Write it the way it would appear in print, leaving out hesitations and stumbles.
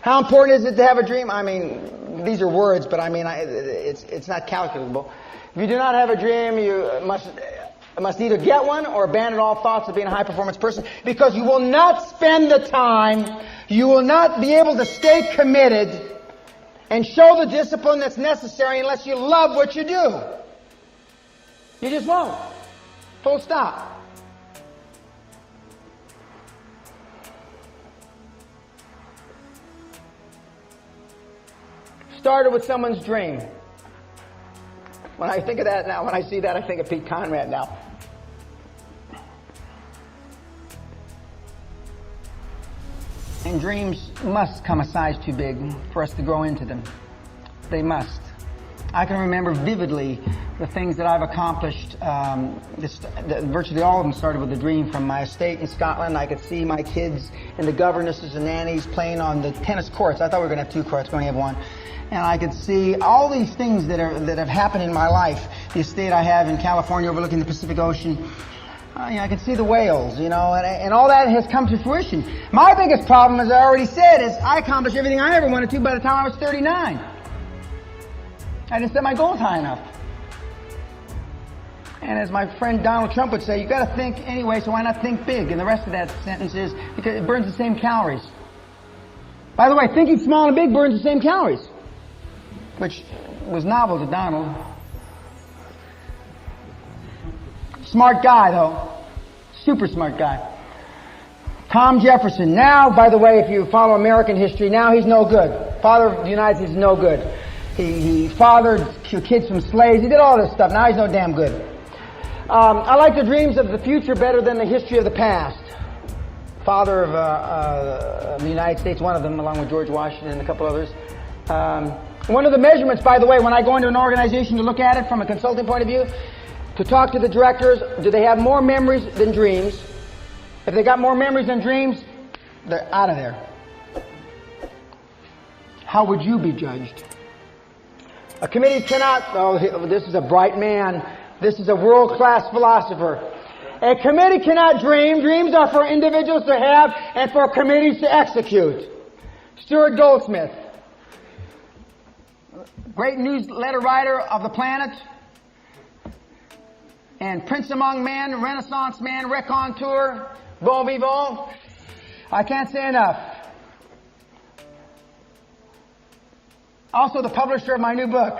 How important is it to have a dream? I mean, these are words, but I mean, it's not calculable. If you do not have a dream, you must either get one or abandon all thoughts of being a high-performance person, because you will not spend the time, you will not be able to stay committed and show the discipline that's necessary unless you love what you do. You just won't. Full stop. Started with someone's dream. When I think of that now, when I see that, I think of Pete Conrad now. And dreams must come a size too big for us to grow into them. They must. I can remember vividly the things that I've accomplished. Virtually all of them started with a dream. From my estate in Scotland, I could see my kids and the governesses and nannies playing on the tennis courts. I thought we were going to have 2 courts, we only have 1. And I could see all these things that have happened in my life. The estate I have in California overlooking the Pacific Ocean. I can see the whales, and all that has come to fruition. My biggest problem, as I already said, is I accomplished everything I ever wanted to by the time I was 39. I didn't set my goals high enough. And as my friend Donald Trump would say, you got to think anyway, so why not think big? And the rest of that sentence is because it burns the same calories. By the way, thinking small and big burns the same calories, which was novel to Donald. Smart guy, though. Super smart guy. Tom Jefferson. Now, by the way, if you follow American history, now he's no good. Father of the United States is no good. He fathered kids from slaves. He did all this stuff. Now he's no damn good. I like the dreams of the future better than the history of the past. Father of the United States, one of them, along with George Washington and a couple others. One of the measurements, by the way, when I go into an organization to look at it from a consulting point of view, to talk to the directors, do they have more memories than dreams? If they got more memories than dreams, they're out of there. How would you be judged? A committee cannot, this is a bright man, this is a world-class philosopher. A committee cannot dream. Dreams are for individuals to have and for committees to execute. Stuart Goldsmith, great newsletter writer of the planet, and Prince Among Men, Renaissance Man, Raconteur, Bon Vivant. I can't say enough. Also the publisher of my new book.